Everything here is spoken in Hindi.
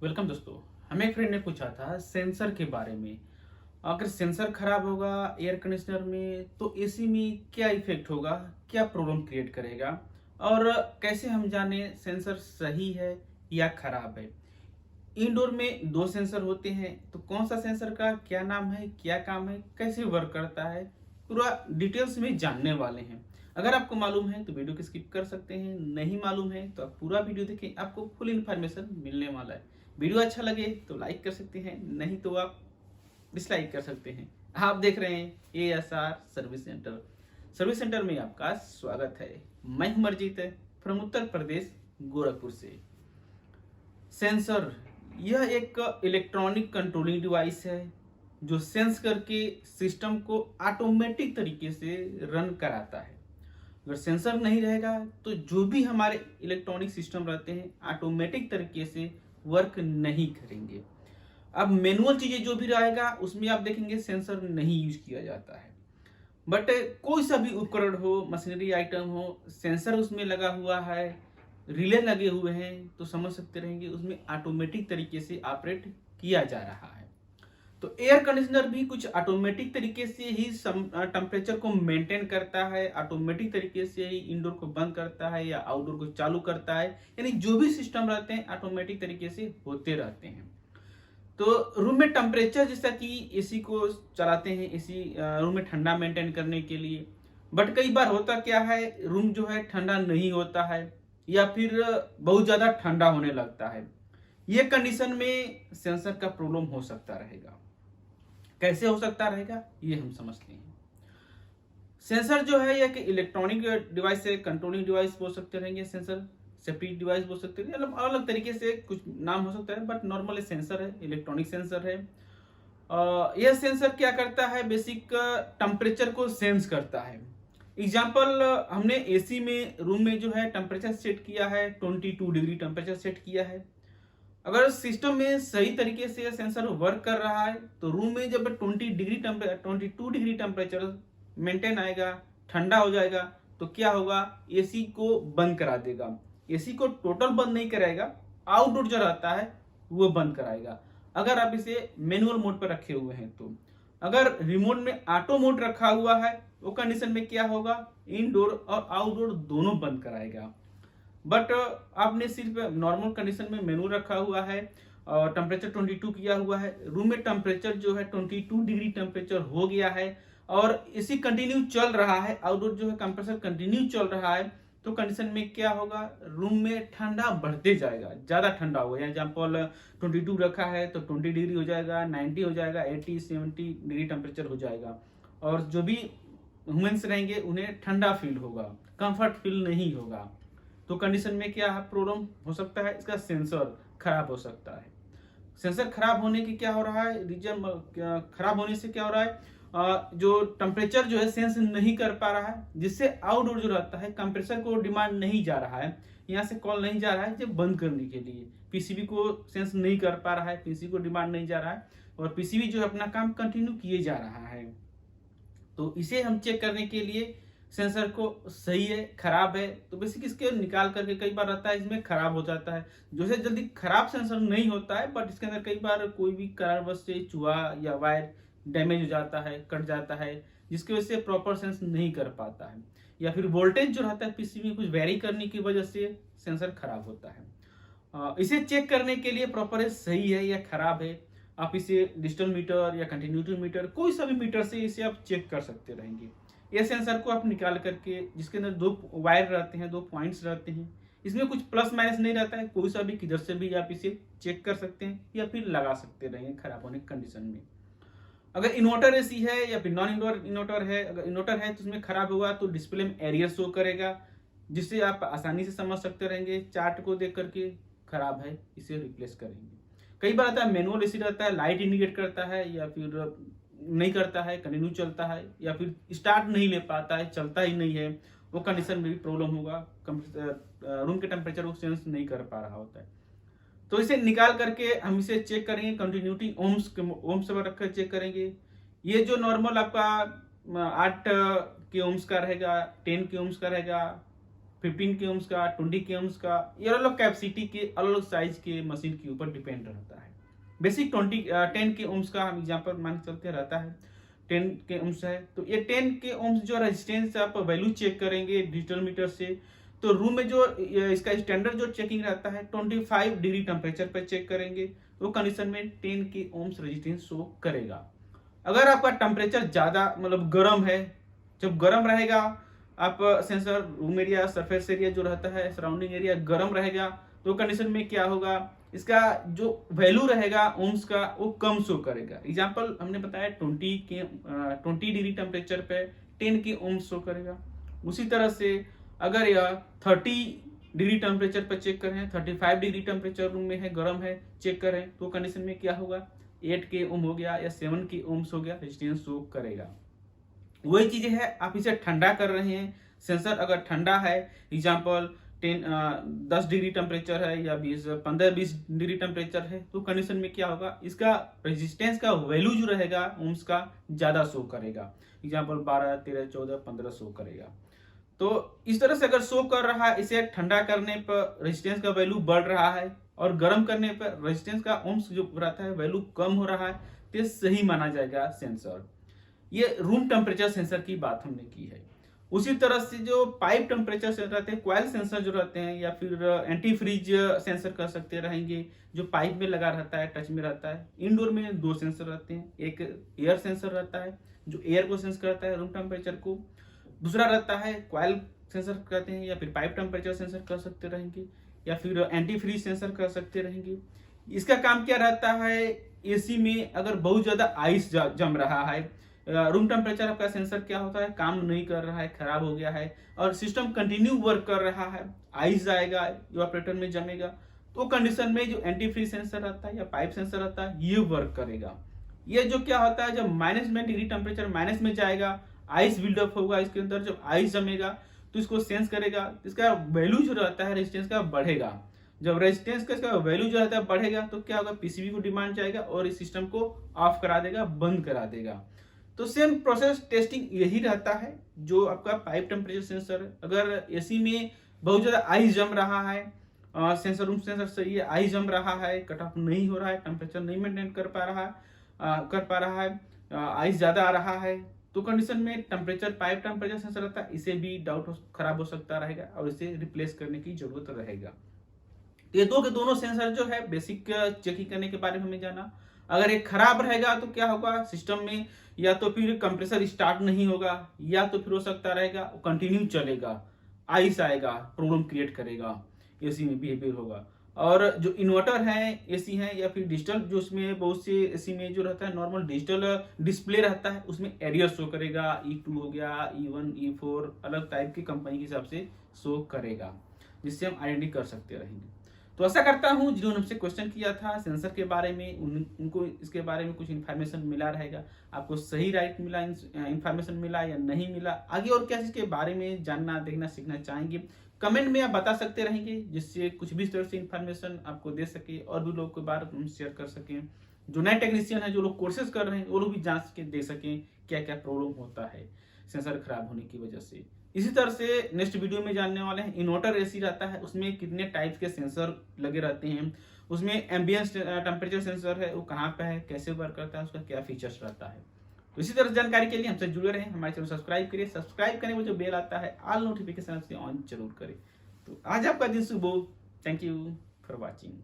वेलकम दोस्तों। हमें एक फ्रेंड ने पूछा था सेंसर के बारे में। अगर सेंसर खराब होगा एयर कंडीशनर में तो एसी में क्या इफेक्ट होगा, क्या प्रॉब्लम क्रिएट करेगा और कैसे हम जाने सेंसर सही है या खराब है। इंडोर में दो सेंसर होते हैं तो कौन सा सेंसर का क्या नाम है, क्या काम है, कैसे वर्क करता है, पूरा डिटेल्स में जानने वाले हैं। अगर आपको मालूम है तो वीडियो को स्किप कर सकते हैं, नहीं मालूम है तो आप पूरा वीडियो देखें, आपको फुल इन्फॉर्मेशन मिलने वाला है। वीडियो अच्छा लगे तो लाइक कर सकते हैं, नहीं तो आप डिसलाइक कर सकते हैं। आप देख रहे हैं ASR service centre. Service centre में आपका स्वागत है। मैं हूं मरजीत फ्रॉम उत्तर प्रदेश, गोरखपुर से। सेंसर यह एक इलेक्ट्रॉनिक कंट्रोलिंग डिवाइस है जो सेंस करके सिस्टम को ऑटोमेटिक तरीके से रन कराता है। अगर सेंसर नहीं रहेगा तो जो भी हमारे इलेक्ट्रॉनिक सिस्टम रहते हैं ऑटोमेटिक तरीके से वर्क नहीं करेंगे। अब मैनुअल चीजें जो भी रहेगा उसमें आप देखेंगे सेंसर नहीं यूज किया जाता है। बट कोई सा भी उपकरण हो, मशीनरी आइटम हो, सेंसर उसमें लगा हुआ है, रिले लगे हुए हैं तो समझ सकते रहेंगे उसमें ऑटोमेटिक तरीके से ऑपरेट किया जा रहा है। तो एयर कंडीशनर भी कुछ ऑटोमेटिक तरीके से ही टेम्परेचर को मेंटेन करता है, ऑटोमेटिक तरीके से ही इंडोर को बंद करता है या आउटडोर को चालू करता है। यानी जो भी सिस्टम रहते हैं ऑटोमेटिक तरीके से होते रहते हैं। तो रूम में टेम्परेचर जैसा कि एसी को चलाते हैं, एसी रूम में ठंडा मेंटेन करने के लिए। बट कई बार होता क्या है, रूम जो है ठंडा नहीं होता है या फिर बहुत ज्यादा ठंडा होने लगता है। ये कंडीशन में सेंसर का प्रॉब्लम हो सकता रहेगा। कैसे हो सकता रहेगा ये हम समझते हैं। सेंसर जो है एक इलेक्ट्रॉनिक डिवाइस है, कंट्रोलिंग डिवाइस बोल सकते रहेंगे, सेंसर सेफ्टी डिवाइस बोल सकते हैं, मतलब अलग अलग तरीके से कुछ नाम हो सकता है, बट नॉर्मल सेंसर है, इलेक्ट्रॉनिक सेंसर है। यह सेंसर क्या करता है, बेसिक टेम्परेचर को सेंस करता है। एग्जाम्पल, हमने एसी में रूम में जो है टेम्परेचर सेट किया है, 22 डिग्री टेम्परेचर सेट किया है। अगर सिस्टम में सही तरीके से सेंसर वर्क कर रहा है तो रूम में जब 22 डिग्री टेम्परेचर मेंटेन आएगा, ठंडा हो जाएगा, तो क्या होगा, एसी को बंद करा देगा। एसी को टोटल बंद नहीं कराएगा, आउटडोर जो रहता है वो बंद कराएगा। अगर आप इसे मैनुअल मोड पर रखे हुए हैं तो। अगर रिमोट में ऑटो मोड रखा हुआ है वो कंडीशन में क्या होगा, इनडोर और आउटडोर दोनों बंद कराएगा। बट आपने सिर्फ नॉर्मल कंडीशन में मेनू रखा हुआ है और टेम्परेचर 22 किया हुआ है, रूम में टेम्परेचर जो है 22 डिग्री टेम्परेचर हो गया है और इसी कंटिन्यू चल रहा है, आउटडोर जो है कंप्रेसर कंटिन्यू चल रहा है, तो कंडीशन में क्या होगा, रूम में ठंडा बढ़ते जाएगा, ज्यादा ठंडा होगा। एग्जाम्पल 22 रखा है तो 20 डिग्री हो जाएगा, 90 हो जाएगा, 80 70 डिग्री टेम्परेचर हो जाएगा। और जो भी ह्यूमंस रहेंगे उन्हें ठंडा फील होगा, कंफर्ट फील नहीं होगा। तो कंडीशन में क्या प्रॉब्लम हो सकता है, इसका सेंसर खराब हो सकता है। सेंसर खराब होने की क्या हो रहा है रीजन, खराब होने से क्या हो रहा है, जो टेम्परेचर जो है सेंस नहीं कर पा रहा है, जिससे आउटडोर जो रहता है कंप्रेसर को डिमांड नहीं जा रहा है, यहाँ से कॉल नहीं जा रहा है जब बंद करने के लिए, पीसीबी को सेंस नहीं कर पा रहा है, पीसीबी को डिमांड नहीं जा रहा है और पीसीबी जो है अपना काम कंटिन्यू किए जा रहा है। तो इसे हम चेक करने के लिए सेंसर को सही है खराब है तो बेसिक इसके निकाल करके, कई बार रहता है इसमें खराब हो जाता है, जो से जल्दी खराब सेंसर नहीं होता है, बट इसके अंदर कई बार कोई भी कारणवश से चूहा या वायर डैमेज हो जाता है, कट जाता है, जिसकी वजह से प्रॉपर सेंस नहीं कर पाता है, या फिर वोल्टेज जो रहता है पीसीबी में कुछ वेरी करने की वजह से सेंसर खराब होता है। इसे चेक करने के लिए प्रॉपर है सही है या खराब है, आप इसे डिजिटल मीटर या कंटिन्यूटी मीटर कोई सा भी मीटर से इसे आप चेक कर सकते रहेंगे। ये सेंसर को आप निकाल करके, जिसके अंदर दो वायर रहते हैं, दो पॉइंट्स रहते हैं, इसमें कुछ प्लस माइनस नहीं रहता है, कोई सा भी किधर से भी आप इसे चेक कर सकते हैं या फिर लगा सकते रहेंगे खराब होने की कंडीशन में। अगर इन्वर्टर एसी है या फिर नॉन इन्वर्टर है, अगर इन्वर्टर है तो उसमें खराब हुआ तो डिस्प्ले में एरियर शो करेगा, जिससे आप आसानी से समझ सकते रहेंगे चार्ट को देख करके खराब है इसे रिप्लेस करेंगे। कई बार आता है मैनुअल एसी रहता है, लाइट इंडिकेट करता है या फिर नहीं करता है, कंटिन्यू चलता है या फिर स्टार्ट नहीं ले पाता है, चलता ही नहीं है, वो कंडीशन में भी प्रॉब्लम होगा, रूम के टेम्परेचर को सेंस नहीं कर पा रहा होता है। तो इसे निकाल करके हम इसे चेक करेंगे, कंटिन्यूटी ओम्स पर रखकर चेक करेंगे। ये जो नॉर्मल आपका 8 के ओम्स का रहेगा, 10 के ओम्स का रहेगा, 15 के ओम्स का, 20 के ओम्स का, ये अलग कैपेसिटी के अलग अलग साइज के मशीन के ऊपर डिपेंड रहता है। बेसिक 10 के ओम्स का हम एग्जाम्पल मान के चलते रहता है, 10 के ओम्स है तो ये 10 के ओम्स जो रेजिस्टेंस आप वैल्यू चेक करेंगे डिजिटल मीटर से, तो रूम में जो इसका स्टैंडर्ड जो चेकिंग रहता है 25 डिग्री टेम्परेचर पर चेक करेंगे, वो कंडीशन में 10 के ओम्स रेजिस्टेंस शो करेगा। अगर आपका टेम्परेचर ज़्यादा मतलब गर्म है, जब गर्म रहेगा आप sensor room area, surface area जो रहता है सराउंडिंग एरिया गर्म रहेगा, तो कंडीशन में क्या होगा, इसका जो वैल्यू रहेगा ओम्स का वो कम शो करेगा। एग्जांपल हमने बताया 20 डिग्री टेम्परेचर पे 10 के ओम्स शो करेगा। उसी तरह से अगर यह 30 डिग्री टेम्परेचर पर चेक करें, 35 डिग्री टेम्परेचर रूम में है, गर्म है, चेक करें, तो कंडीशन में क्या होगा, 8 के ओम हो गया या 7 के ओम्स हो गया, रेजिस्टेंस शो करेगा। वही चीजें है, आप इसे ठंडा कर रहे हैं, सेंसर अगर ठंडा है, एग्जाम्पल 10 डिग्री टेम्परेचर है या 15-20 डिग्री टेम्परेचर है, तो कंडीशन में क्या होगा, इसका रेजिस्टेंस का वैल्यू जो रहेगा ओम्स का ज्यादा शो करेगा। एग्जाम्पल 12, 13, 14, 15 शो करेगा। तो इस तरह से अगर शो कर रहा है, इसे ठंडा करने पर रेजिस्टेंस का वैल्यू बढ़ रहा है और गर्म करने पर रेजिस्टेंस का ओम्स जो रहता है वैल्यू कम हो रहा है, तो सही माना जाएगा सेंसर। ये रूम टेम्परेचर सेंसर की बात हमने की है। उसी तरह से जो पाइप टेम्परेचर सेंसर रहते हैं, क्वाइल सेंसर जो रहते हैं, या फिर एंटी फ्रीज सेंसर कर सकते रहेंगे, जो पाइप में लगा रहता है, टच में रहता है। इंडोर में 2 सेंसर रहते हैं, एक एयर सेंसर रहता है जो एयर को सेंस करता है रूम टेम्परेचर को, दूसरा रहता है क्वाइल सेंसर कहते हैं, या फिर पाइप टेम्परेचर सेंसर कर सकते रहेंगे, या फिर एंटी फ्रीज सेंसर कर सकते रहेंगे। इसका काम क्या रहता है, एसी में अगर बहुत ज्यादा आइस जम रहा है, रूम टेम्परेचर आपका सेंसर क्या होता है, काम नहीं कर रहा है, खराब हो गया है और सिस्टम कंटिन्यू वर्क कर रहा है, आइस आएगा, इवापोरेटर में जमेगा, तो कंडीशन में जो एंटी फ्रीज सेंसर रहता है या पाइप सेंसर रहता है ये वर्क करेगा। ये जो क्या होता है, जब -में डिग्री टेम्परेचर माइनस में जाएगा, आइस बिल्डअप होगा इसके अंदर, जब आइस जमेगा तो इसको सेंस करेगा, इसका वैल्यू जो रहता है रेजिस्टेंस का बढ़ेगा। जब रेजिस्टेंस का इसका वैल्यू जो रहता है बढ़ेगा, तो क्या होगा, पीसीबी को डिमांड जाएगा और इस सिस्टम को ऑफ करा देगा, बंद करा देगा। तो सेम प्रोसेस टेस्टिंग यही रहता है जो आपका पाइप टेम्परेचर सेंसर है। अगर एसी में बहुत ज्यादा आइस जम रहा है, सेंसर रूम सेंसर सही है, आइस जम रहा है, कट ऑफ नहीं हो रहा है, टेम्परेचर नहीं मेंटेन कर पा रहा है, आइस ज्यादा आ रहा है, तो कंडीशन में टेम्परेचर पाइप टेम्परेचर सेंसर रहता है, इसे भी खराब हो सकता रहेगा और इसे रिप्लेस करने की जरूरत रहेगा। ये दो के दोनों सेंसर जो है बेसिक चेकिंग करने के बारे में हमें जाना। अगर एक खराब रहेगा तो क्या होगा, सिस्टम में या तो फिर कंप्रेसर स्टार्ट नहीं होगा, या तो फिर हो सकता रहेगा कंटिन्यू चलेगा, आइस आएगा, प्रॉब्लम क्रिएट करेगा, एसी में बिहेवियर होगा। और जो इन्वर्टर है, एसी है, या फिर डिजिटल, जो उसमें बहुत से एसी में जो रहता है नॉर्मल डिजिटल डिस्प्ले रहता है, उसमें एरियर शो करेगा, E2 हो गया, E1, E4 अलग टाइप की कंपनी के हिसाब से शो करेगा, जिससे हम आइडेंटिफाई कर सकते रहेंगे। तो ऐसा करता हूं जिन्होंने हमसे क्वेश्चन किया था सेंसर के बारे में, उनको इसके बारे में कुछ इन्फॉर्मेशन मिला रहेगा, आपको सही राइट मिला, इन्फॉर्मेशन मिला या नहीं मिला, आगे और क्या चीज के बारे में जानना, देखना, सीखना चाहेंगे, कमेंट में आप बता सकते रहेंगे, जिससे कुछ भी इस तरह से इन्फॉर्मेशन आपको दे सके और भी लोग के बारे में शेयर कर सकें। जो नए टेक्नीशियन है, जो लोग कोर्सेज कर रहे हैं, वो लोग भी जांच के देख सकें क्या क्या प्रॉब्लम होता है सेंसर खराब होने की वजह से। इसी तरह से नेक्स्ट वीडियो में जानने वाले हैं इन्वर्टर एसी रहता है, उसमें कितने टाइप्स के सेंसर लगे रहते हैं, उसमें एम्बियंस टेम्परेचर सेंसर है वो कहाँ पे है, कैसे वर्क करता है, उसका क्या फीचर्स रहता है। तो इसी तरह जानकारी के लिए हमसे जुड़े रहें, हमारे चैनल सब्सक्राइब करिए, सब्सक्राइब करने में जो बेल आता है ऑल नोटिफिकेशन से ऑन जरूर करें। तो आज आपका दिन शुभ हो। Thank you for watching.